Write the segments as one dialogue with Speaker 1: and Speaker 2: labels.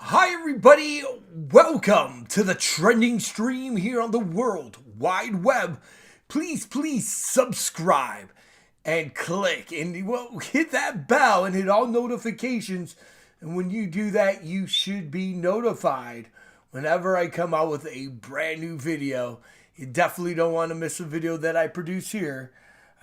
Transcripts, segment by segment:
Speaker 1: Hi everybody, welcome to the trending stream here on the World Wide Web. Please subscribe and click and hit that bell and hit all notifications. And when you do that, you should be notified whenever I come out with a brand new video. You definitely don't want to miss a video that I produce here.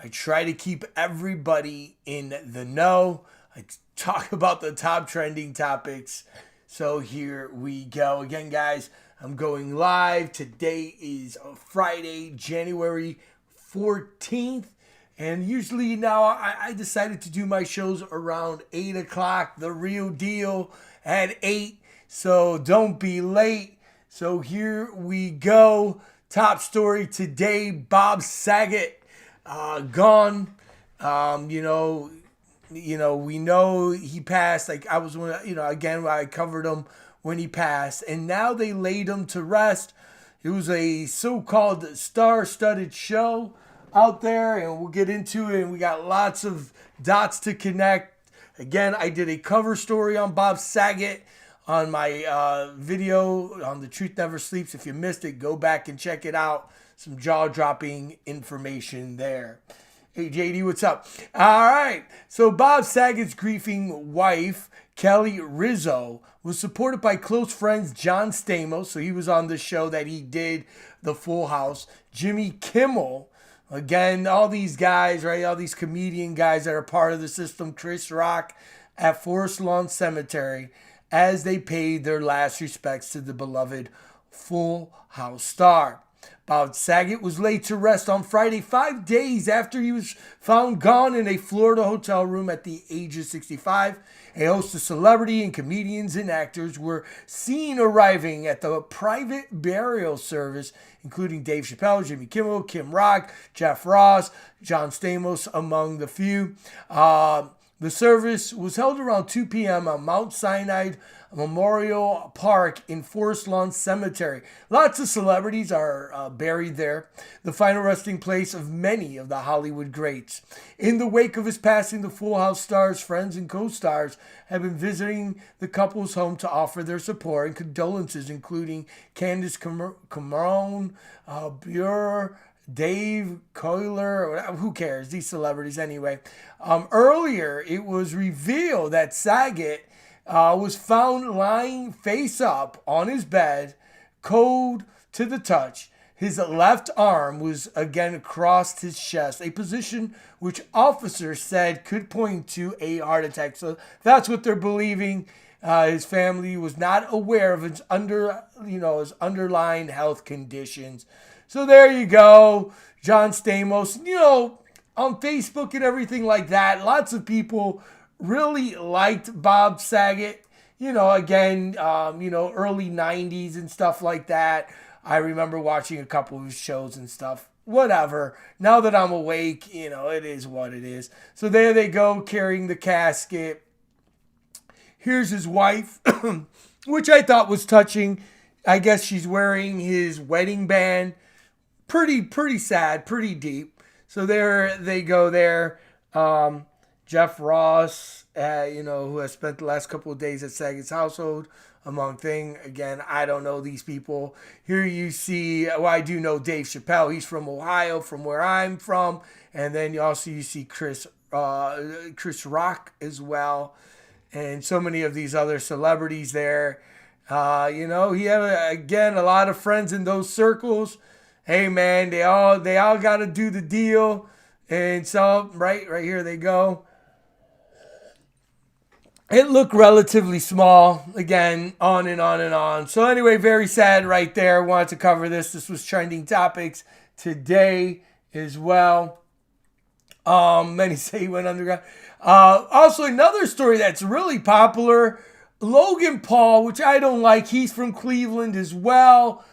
Speaker 1: I try to keep everybody in the know. I talk about the top trending topics. So here we go. Again, guys, I'm going live. Today is Friday, January 14th. And usually now I decided to do my shows around 8 o'clock. The real deal at 8. So don't be late. So here we go. Top story today, Bob Saget gone. We know he passed. Like I was, again, I covered him when he passed, and now they laid him to rest. It was a so-called star-studded show out there, and we'll get into it. And we got lots of dots to connect. Again, I did a cover story on Bob Saget on my video on The Truth Never Sleeps. If you missed it, go back and check it out. Some jaw-dropping information there. Hey, JD, what's up? All right. So Bob Saget's grieving wife, Kelly Rizzo, was supported by close friends John Stamos. So he was on the show that he did, The Full House. Jimmy Kimmel. Again, all these guys, right? All these comedian guys that are part of the system. Chris Rock at Forest Lawn Cemetery as they paid their last respects to the beloved Full House star. Bob Saget was laid to rest on Friday, 5 days after he was found gone in a Florida hotel room at the age of 65. A host of celebrity and comedians and actors were seen arriving at the private burial service, including Dave Chappelle, Jimmy Kimmel, Kim Rock, Jeff Ross, John Stamos, among the few. The service was held around 2 p.m. on Mount Sinai Memorial Park in Forest Lawn Cemetery. Lots of celebrities are buried there, the final resting place of many of the Hollywood greats. In the wake of his passing, the Full House stars, friends, and co-stars have been visiting the couple's home to offer their support and condolences, including Candace Cameron, Burr, Dave Coiler, who cares? These celebrities anyway. Earlier, it was revealed that Saget was found lying face up on his bed, cold to the touch. His left arm was again across his chest, a position which officers said could point to a heart attack. So that's what they're believing. His family was not aware of his underlying health conditions. So there you go, John Stamos. On Facebook and everything like that, lots of people really liked Bob Saget. Early 90s and stuff like that. I remember watching a couple of his shows and stuff. Whatever. Now that I'm awake, it is what it is. So there they go, carrying the casket. Here's his wife, which I thought was touching. I guess she's wearing his wedding band. Pretty sad, pretty deep. So there they go there. Jeff Ross, who has spent the last couple of days at Saget's household, among things. Again, I don't know these people. Here you see, I do know Dave Chappelle. He's from Ohio, from where I'm from. And then you see Chris Rock as well. And so many of these other celebrities there. He had, again, a lot of friends in those circles. Hey, man, they all got to do the deal. And so, right here they go. It looked relatively small. Again, on and on and on. So anyway, very sad right there. Wanted to cover this. This was trending topics today as well. Many say he went underground. Also, another story that's really popular. Logan Paul, which I don't like. He's from Cleveland as well.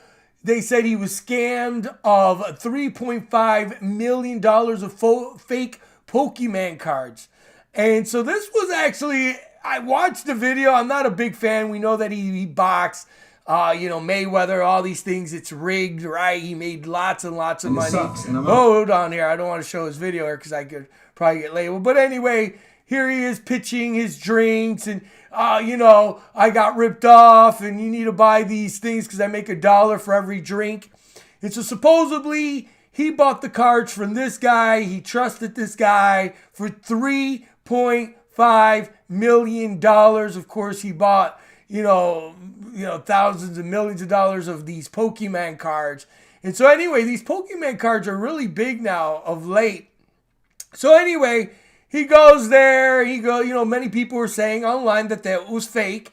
Speaker 1: They said he was scammed of $3.5 million of fake Pokemon cards. And so this was actually, I watched the video. I'm not a big fan. We know that he boxed, Mayweather, all these things. It's rigged, right? He made lots and lots of money. Hold on here. I don't want to show his video here because I could probably get labeled. But anyway, here he is pitching his drinks and, I got ripped off and you need to buy these things because I make $1 for every drink. And so supposedly he bought the cards from this guy. He trusted this guy for $3.5 million. Of course, he bought, thousands and millions of dollars of these Pokemon cards. And so anyway, these Pokemon cards are really big now of late. So anyway, he goes there. Many people were saying online that was fake.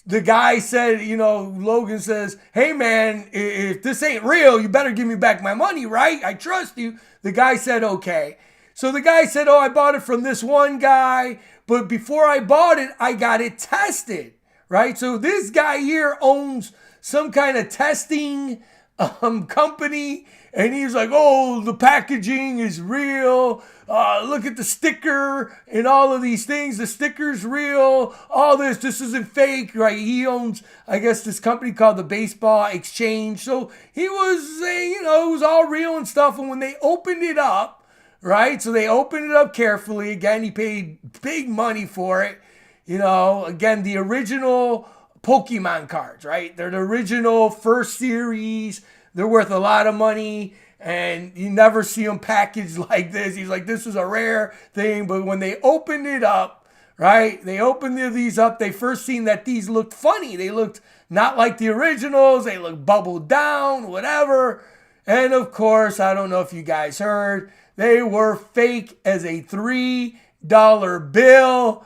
Speaker 1: The guy said, Logan says, hey man, if this ain't real, you better give me back my money, right? I trust you. The guy said, okay. So the guy said, I bought it from this one guy, but before I bought it, I got it tested, right? So this guy here owns some kind of testing company, and he's like, oh, the packaging is real. Look at the sticker and all of these things. The sticker's real. All this isn't fake, right? He owns, I guess, this company called the Baseball Exchange. So he was saying, it was all real and stuff. And when they opened it up, right? So they opened it up carefully. Again, he paid big money for it. Again, the original Pokemon cards, right? They're the original first series. They're worth a lot of money, and you never see them packaged like this. He's like, this is a rare thing. But when they opened it up, right? They opened these up. They first seen that these looked funny. They looked not like the originals. They looked bubbled down, whatever. And of course, I don't know if you guys heard, they were fake as a $3 bill.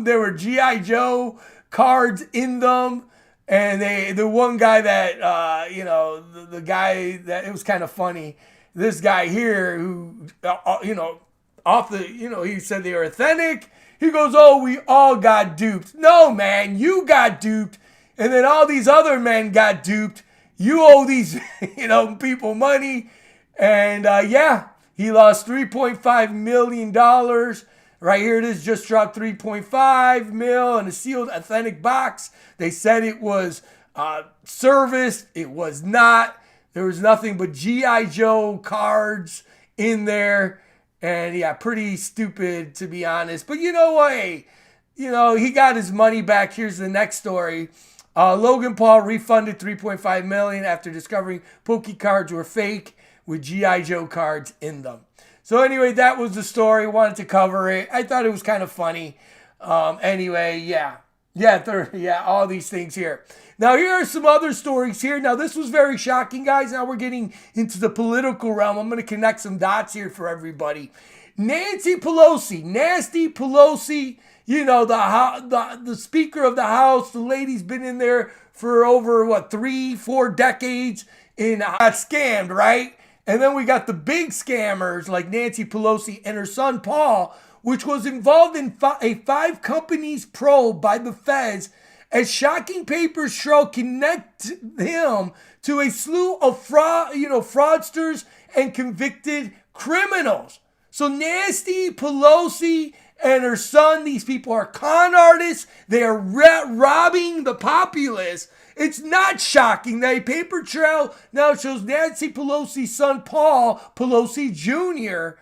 Speaker 1: There were G.I. Joe cards in them. And the one guy that, the guy that, it was kind of funny. This guy here who, he said they were authentic. He goes, oh, we all got duped. No, man, you got duped. And then all these other men got duped. You owe these, people money. And, he lost $3.5 million. Right here it is, just dropped 3.5 mil in a sealed authentic box. They said it was serviced. It was not. There was nothing but G.I. Joe cards in there. And yeah, pretty stupid to be honest. But you know what? Hey, he got his money back. Here's the next story. Logan Paul refunded $3.5 million after discovering Poke cards were fake with G.I. Joe cards in them. So anyway, that was the story. Wanted to cover it. I thought it was kind of funny. All these things here. Now, here are some other stories here. Now, this was very shocking, guys. Now we're getting into the political realm. I'm going to connect some dots here for everybody. Nancy Pelosi, Nasty Pelosi, the Speaker of the House. The lady's been in there for over, 3-4 decades and got scammed, right? And then we got the big scammers like Nancy Pelosi and her son Paul, which was involved in a 5 companies probe by the feds, as shocking papers show connect him to a slew of fraudsters and convicted criminals. So Nancy Pelosi and her son, these people are con artists. They are robbing the populace. It's not shocking that a paper trail now shows Nancy Pelosi's son, Paul Pelosi Jr.,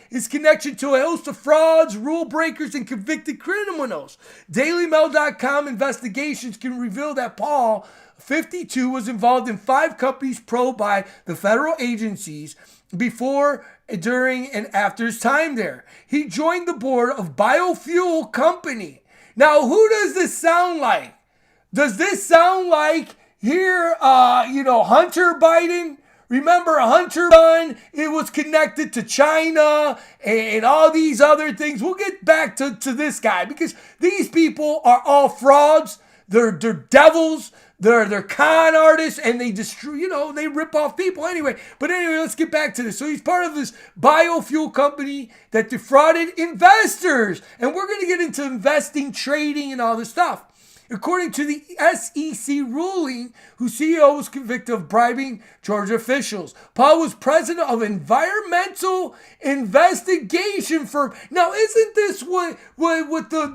Speaker 1: his connection to a host of frauds, rule breakers, and convicted criminals. DailyMail.com investigations can reveal that Paul, 52, was involved in 5 companies probed by the federal agencies before, during, and after his time there. He joined the board of biofuel company. Now, who does this sound like? Does this sound like here, Hunter Biden? Remember Hunter Biden? It was connected to China and all these other things. We'll get back to this guy because these people are all frauds. They're devils. They're con artists, and they they rip off people anyway. But anyway, let's get back to this. So he's part of this biofuel company that defrauded investors. And we're going to get into investing, trading, and all this stuff. According to the SEC ruling, whose CEO was convicted of bribing Georgia officials. Paul was president of environmental investigation firm. Now, isn't this what the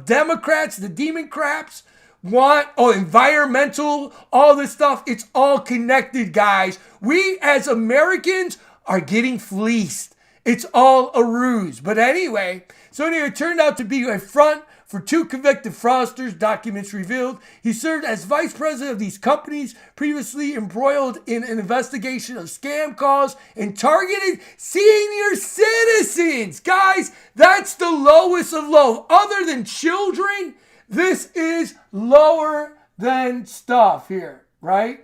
Speaker 1: Democrats, the Democrats want? Oh, environmental, all this stuff. It's all connected, guys. We as Americans are getting fleeced. It's all a ruse. But anyway, it turned out to be a front for two convicted fraudsters, documents revealed. He served as vice president of these companies, previously embroiled in an investigation of scam calls and targeted senior citizens. Guys, that's the lowest of low. Other than children, this is lower than stuff here, right?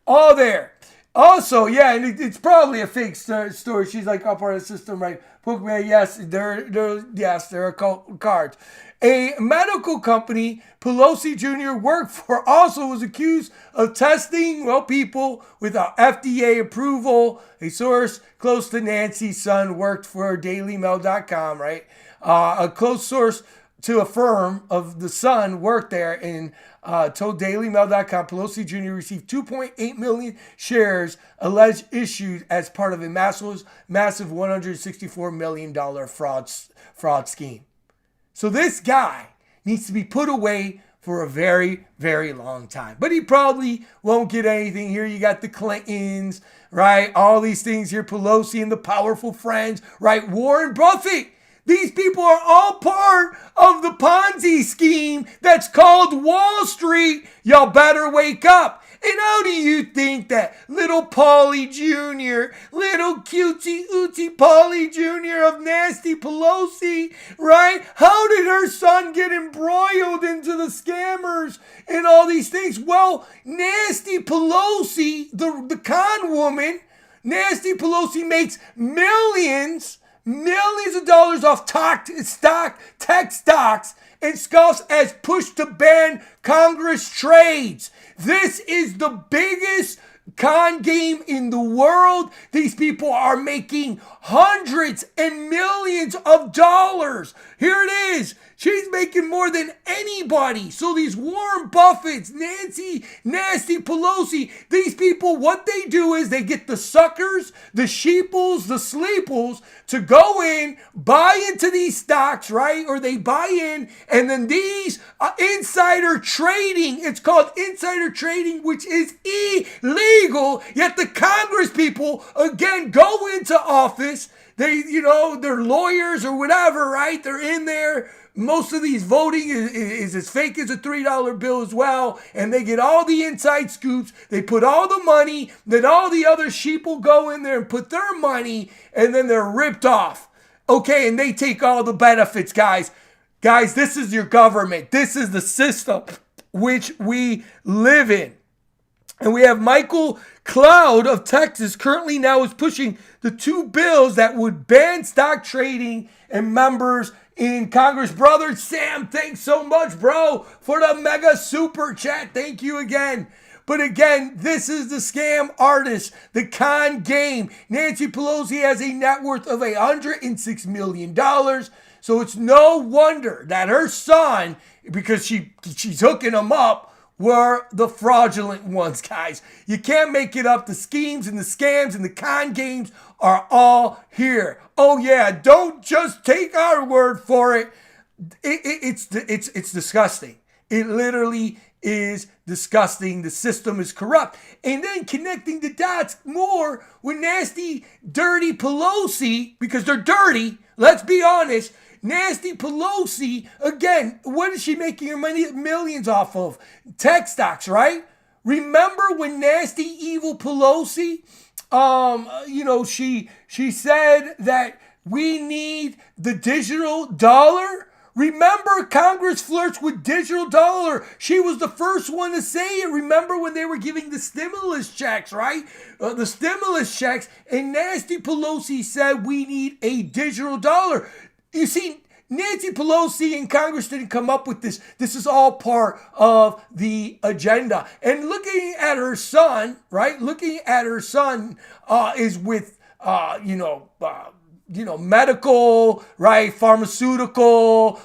Speaker 1: All there. Also, yeah, and it's probably a fake story. She's like up part of the system, right? Bookman, yes, there are cards. A medical company Pelosi Jr. worked for also was accused of testing, people without FDA approval. A source close to Nancy's son worked for DailyMail.com, right? A close source to a firm of the son worked there and told DailyMail.com Pelosi Jr. received 2.8 million shares alleged issued as part of a massive $164 million fraud scheme. So this guy needs to be put away for a very, very long time. But he probably won't get anything. Here you got the Clintons, right? All these things here, Pelosi and the powerful friends, right? Warren Buffett. These people are all part of the Ponzi scheme that's called Wall Street. Y'all better wake up. And how do you think that little Paulie Jr., little cutesy ootsy Paulie Jr. of Nasty Pelosi, right? How did her son get embroiled into the scammers and all these things? Well, Nasty Pelosi, the con woman, Nasty Pelosi makes millions of dollars off tech stocks and scoffs as push to ban Congress trades. This is the biggest con game in the world. These people are making hundreds and millions of dollars. Here it is. She's making more than anybody. So these Warren Buffetts, Nasty Pelosi, these people, what they do is they get the suckers, the sheeples, the sleeples to go in, buy into these stocks, right? Or they buy in, and then these insider trading, it's called insider trading, which is illegal. Yet the Congress people, again, go into office. They're lawyers or whatever, right? They're in there. Most of these voting is as fake as a $3 bill as well. And they get all the inside scoops. They put all the money. Then all the other sheep will go in there and put their money. And then they're ripped off. Okay, and they take all the benefits, guys. Guys, this is your government. This is the system which we live in. And we have Michael Cloud of Texas currently now is pushing the two bills that would ban stock trading and members in Congress. Brother Sam, thanks so much, bro, for the mega super chat. Thank you again. But again, this is the scam artist, the con game. Nancy Pelosi has a net worth of $106 million. So it's no wonder that her son, because she's hooking him up, were the fraudulent ones, guys. You can't make it up. The schemes and the scams and the con games are all here. Oh yeah, don't just take our word for it. It's disgusting. It literally is disgusting. The system is corrupt. And then connecting the dots more with nasty, dirty Pelosi, because they're dirty. Let's be honest. Nasty Pelosi, again, what is she making her money, millions off of? Tech stocks, right? Remember when nasty, evil Pelosi, she said that we need the digital dollar? Remember, Congress flirts with digital dollar. She was the first one to say it. Remember when they were giving the stimulus checks, right? The stimulus checks, and nasty Pelosi said we need a digital dollar. You see, Nancy Pelosi and Congress didn't come up with this. This is all part of the agenda. And looking at her son, right? Looking at her son is with, medical, right? Pharmaceutical,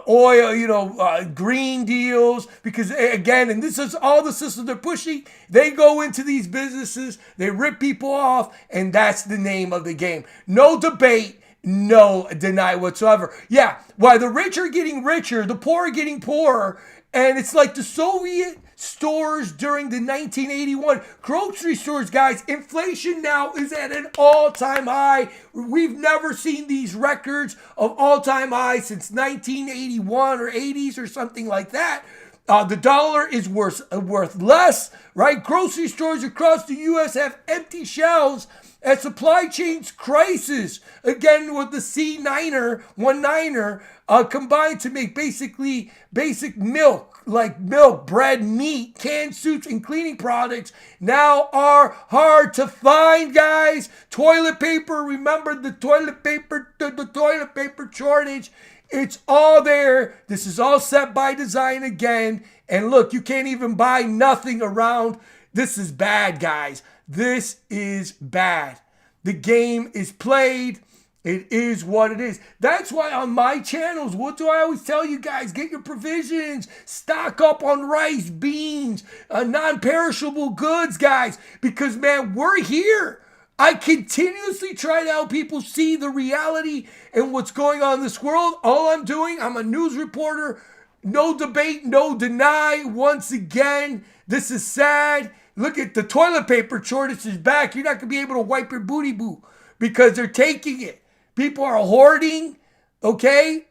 Speaker 1: oil, green deals. Because again, and this is all the systems they're pushing. They go into these businesses, they rip people off, and that's the name of the game. No debate. no deny whatsoever. Yeah, why the rich are getting richer, the poor are getting poorer, and it's like the Soviet stores during the 1981 grocery stores, guys. Inflation now is at an all-time high. We've never seen these records of all-time high since 1981 or 80s or something like that. The dollar is worth less, right? Grocery stores across the U.S. have empty shelves as supply chains crisis. Again, with the C9er, combined to make basically basic milk, like milk, bread, meat, canned soups, and cleaning products now are hard to find, guys. Toilet paper, remember the toilet paper shortage. It's all there. This is all set by design again. And look, you can't even buy nothing around. This is bad, guys. This is bad. The game is played. It is what it is. That's why on my channels, what do I always tell you guys? Get your provisions. Stock up on rice, beans, non-perishable goods, guys. Because, man, we're here. I continuously try to help people see the reality and what's going on in this world. All I'm doing, I'm a news reporter. No debate, no deny. Once again, this is sad. Look at the toilet paper shortage is back. You're not going to be able to wipe your booty boo because they're taking it. People are hoarding, okay?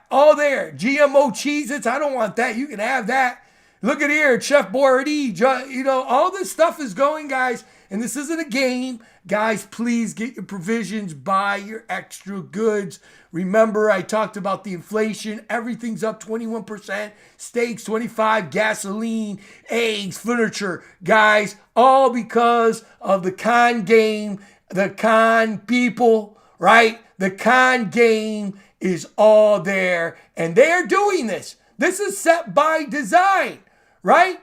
Speaker 1: All there. GMO Cheez-Its, I don't want that. You can have that. Look at here, Chef Boyardee. All this stuff is going, guys. And this isn't a game. Guys, please get your provisions. Buy your extra goods. Remember, I talked about the inflation. Everything's up 21%. Steaks, 25%. Gasoline, eggs, furniture. Guys, all because of the con game, the con people, right? The con game is all there. And they're doing this. This is set by design, right?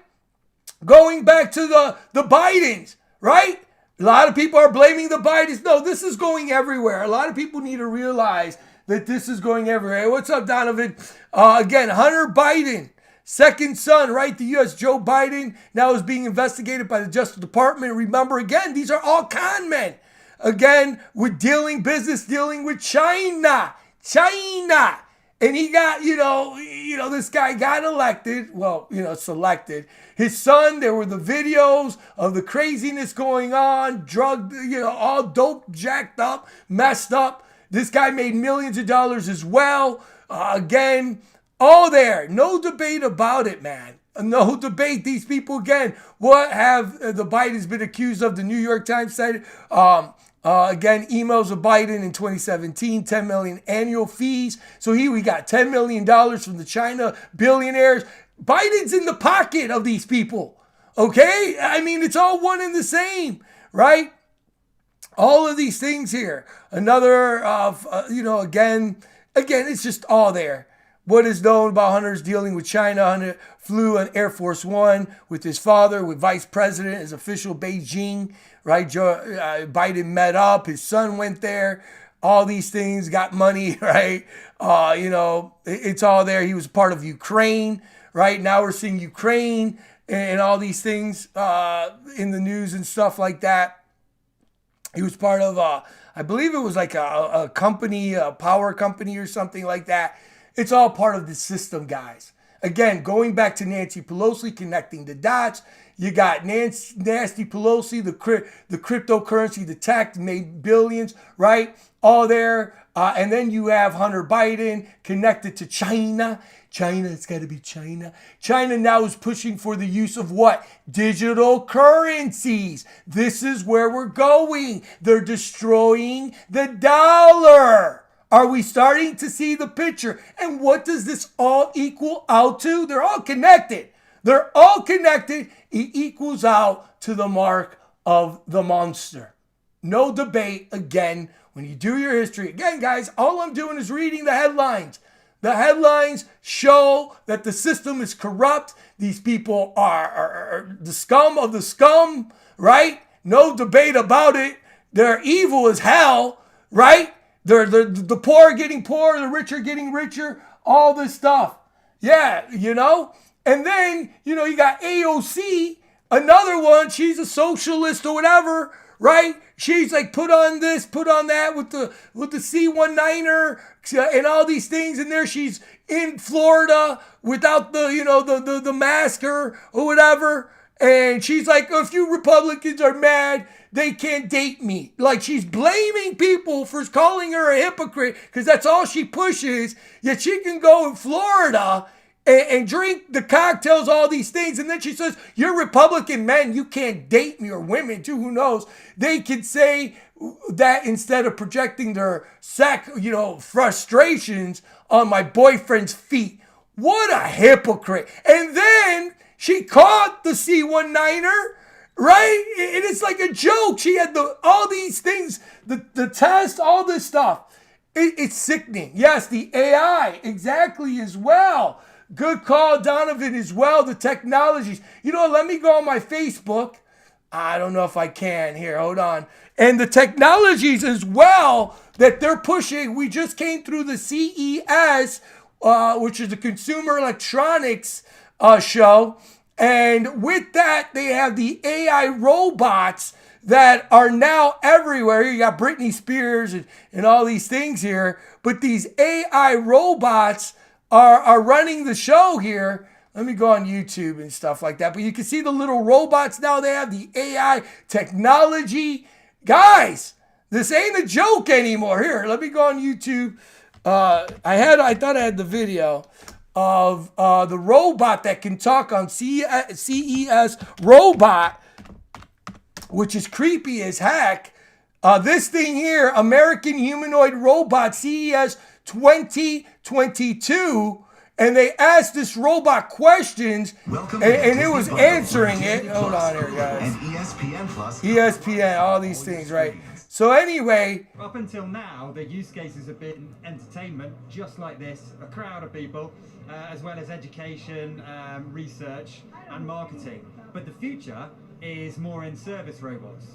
Speaker 1: Going back to the Bidens, right? A lot of people are blaming the Bidens. No, this is going everywhere. A lot of people need to realize that this is going everywhere. Hey, what's up, Donovan? Again, Hunter Biden, second son, right? The U.S. Joe Biden now is being investigated by the Justice Department. Remember, again, these are all con men. Again, we're dealing with China. And he got, this guy got elected. Well, selected. His son, there were the videos of the craziness going on, drugged, all dope, jacked up, messed up. This guy made millions of dollars as well. Again, all there. No debate about it, man. No debate. These people, again, what have the Bidens been accused of? The New York Times said, again, emails of Biden in 2017, 10 million annual fees. So we got $10 million from the China billionaires. Biden's in the pocket of these people. Okay? I mean, it's all one and the same, right? All of these things here. Another, again, it's just all there. What is known about Hunter's dealing with China? Hunter flew on Air Force One with his father, with Vice President, his official Beijing, right? Biden met up. His son went there. All these things, got money, right? It's all there. He was part of Ukraine, right? Now we're seeing Ukraine and all these things in the news and stuff like that. He was part of, I believe it was like a company, a power company or something like that. It's all part of the system, guys. Again, going back to Nancy Pelosi, connecting the dots. You got Nasty Pelosi, the cryptocurrency, the tech, made billions, right? All there. And then you have Hunter Biden connected to China. It's got to be China. China now is pushing for the use of what? Digital currencies. This is where we're going. They're destroying the dollar. Are we starting to see the picture? And what does this all equal out to? They're all connected. It equals out to the mark of the monster. No debate. Again, when you do your history, again, guys, all I'm doing is reading the headlines. The headlines show that the system is corrupt. These people are the scum of the scum, right? No debate about it. They're evil as hell, right? The poor are getting poorer, the rich are getting richer, all this stuff. Yeah, And then, you got AOC, another one, she's a socialist or whatever, right? She's like put on this, put on that with the C-19er and all these things, and there she's in Florida without the masker or whatever, and she's like, if you Republicans are mad, they can't date me. Like, she's blaming people for calling her a hypocrite because that's all she pushes. Yet she can go in Florida and drink the cocktails, all these things. And then she says, you're Republican men, you can't date me, or women too, who knows. They can say that instead of projecting their frustrations on my boyfriend's feet. What a hypocrite. And then she caught the C-19er, right? And it's like a joke. She had all these things, the test, all this stuff. It's sickening. Yes, the AI, exactly, as well. Good call, Donovan, as well. The technologies. Let me go on my Facebook. I don't know if I can. Here, hold on. And the technologies as well that they're pushing. We just came through the CES, which is the Consumer Electronics show. And with that, they have the AI robots that are now everywhere. You got Britney Spears and all these things here. But these AI robots are running the show here. Let me go on YouTube and stuff like that. But you can see the little robots now. They have the AI technology. Guys, this ain't a joke anymore. Here, let me go on YouTube. I thought I had the video of the robot that can talk on CES robot, which is creepy as heck. This thing here, American Humanoid Robot CES 2022, and they asked this robot questions, and it was answering it. Hold on here, guys.
Speaker 2: And
Speaker 1: ESPN, all these things, right? So anyway,
Speaker 3: up until now, the use cases have been entertainment, just like this, a crowd of people, as well as education, research, and marketing. But the future is more in service robots,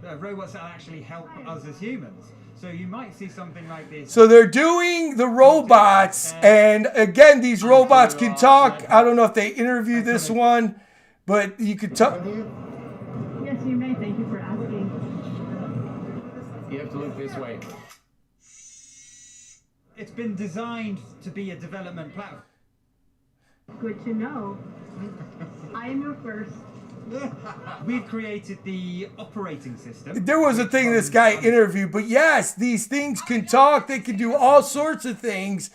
Speaker 3: robots that actually help us as humans. So you might see something like this.
Speaker 1: So they're doing the robots, and again, these robots can talk. I don't know if they interview this one, but you could talk.
Speaker 4: Yes, you may. Thank you for asking.
Speaker 5: You have to look this way.
Speaker 3: It's been designed to be a development platform.
Speaker 4: Good to know. I am your first.
Speaker 3: We've created the operating system.
Speaker 1: There was a thing this guy interviewed, but yes, these things can talk. They can do all sorts of things.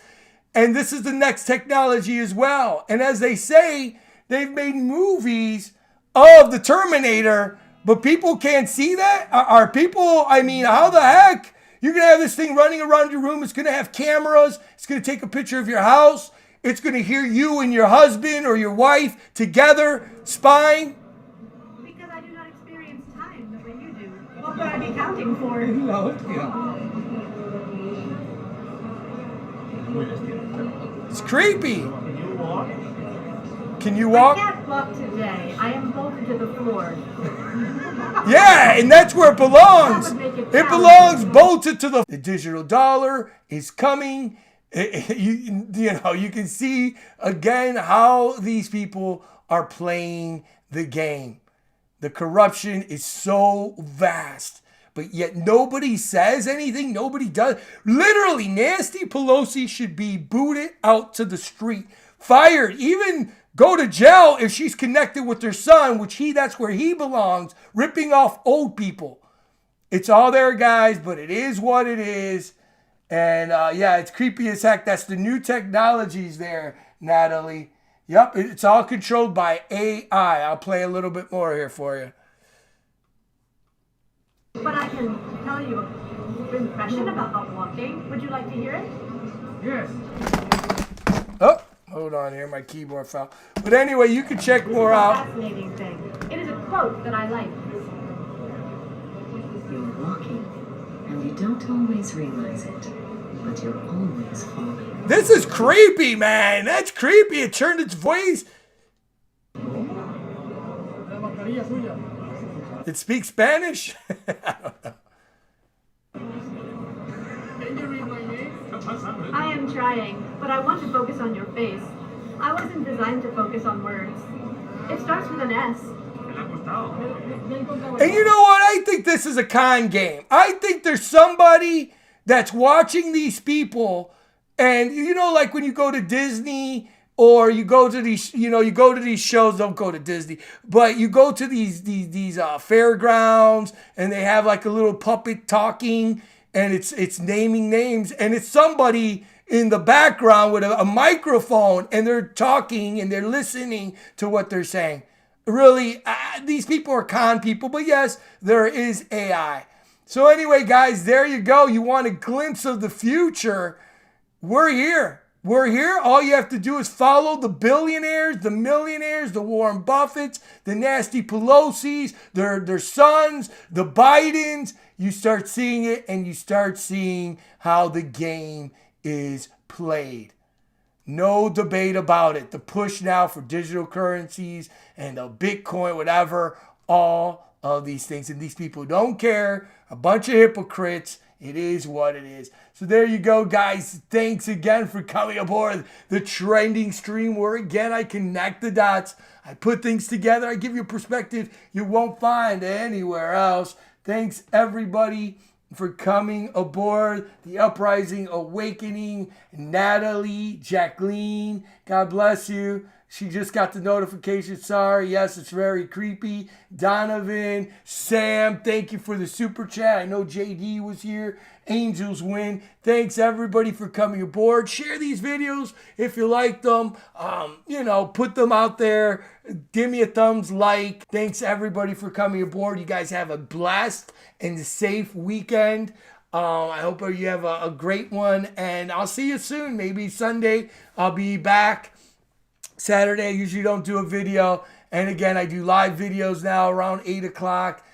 Speaker 1: And this is the next technology as well. And as they say, they've made movies of the Terminator, but people can't see that. Are people, how the heck? You're going to have this thing running around your room. It's going to have cameras. It's going to take a picture of your house. It's going to hear you and your husband or your wife together spying.
Speaker 4: Because I do not experience time the way you do. What would I be counting for?
Speaker 1: It's creepy. Can you walk?
Speaker 4: I can't walk today. I am bolted to the floor.
Speaker 1: Yeah, and that's where it belongs. It belongs bolted to the digital dollar is coming. You can see again how these people are playing the game. The corruption is so vast, but yet nobody says anything. Nobody does. Literally, Nancy Pelosi should be booted out to the street, fired, even go to jail if she's connected with her son, that's where he belongs, ripping off old people. It's all there, guys, but it is what it is. And it's creepy as heck. That's the new technologies there, Natalie. Yep, it's all controlled by AI. I'll play a little bit more here for you.
Speaker 4: But I can tell you an impression about walking. Would you like to hear it?
Speaker 3: Yes.
Speaker 1: Oh, hold on here. My keyboard fell. But anyway, you can check more out.
Speaker 4: Fascinating thing. It is a quote that I like.
Speaker 6: You're walking, and you don't always realize it, but you're always falling.
Speaker 1: This is creepy, man. That's creepy. It turned its voice. It speaks Spanish?
Speaker 4: I am trying, but I want to focus on your face. I wasn't designed to focus on words. It starts with an S.
Speaker 1: And you know what? I think this is a con game. I think there's somebody that's watching these people, and you know, like when you go to Disney or you go to these, you go to these shows. Don't go to Disney, but you go to these fairgrounds, and they have like a little puppet talking, and it's naming names, and it's somebody in the background with a microphone, and they're talking and they're listening to what they're saying. Really, these people are con people, but yes, there is AI. So anyway, guys, there you go. You want a glimpse of the future? We're here. We're here. All you have to do is follow the billionaires, the millionaires, the Warren Buffetts, the nasty Pelosis, their sons, the Bidens. You start seeing it, and you start seeing how the game is played. No debate about it. The push now for digital currencies and the Bitcoin, whatever, all of these things. And these people don't care. A bunch of hypocrites. It is what it is. So there you go, guys. Thanks again for coming aboard the trending stream, where again I connect the dots. I put things together. I give you a perspective you won't find anywhere else. Thanks everybody for coming aboard the Uprising Awakening. Natalie, Jacqueline, God bless you. She just got the notification. Sorry. Yes, it's very creepy. Donovan, Sam, thank you for the super chat. I know JD was here. Angels win. Thanks everybody for coming aboard. Share these videos if you like them. Put them out there. Give me a thumbs like. Thanks everybody for coming aboard. You guys have a blessed and safe weekend. I hope you have a great one, and I'll see you soon. Maybe Sunday I'll be back. Saturday, I usually don't do a video. And again, I do live videos now around 8 o'clock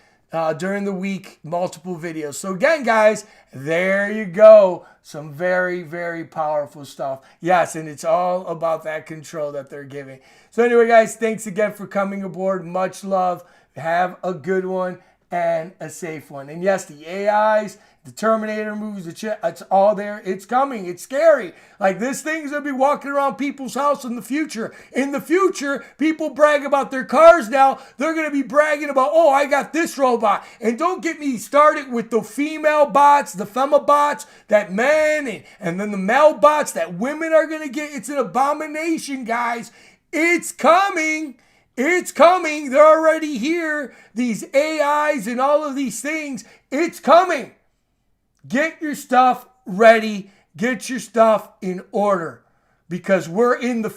Speaker 1: during the week, multiple videos. So again, guys, there you go. Some very, very powerful stuff. Yes, and it's all about that control that they're giving. So anyway, guys, thanks again for coming aboard. Much love. Have a good one and a safe one. And yes, the AIs, the Terminator movies, it's all there. It's coming. It's scary. Like, this thing's going to be walking around people's house in the future. In the future, people brag about their cars now. They're going to be bragging about, oh, I got this robot. And don't get me started with the female bots, the femabots, that men, and then the male bots that women are going to get. It's an abomination, guys. It's coming. It's coming. They're already here. These AIs and all of these things. It's coming. Get your stuff ready. Get your stuff in order, because we're in the future.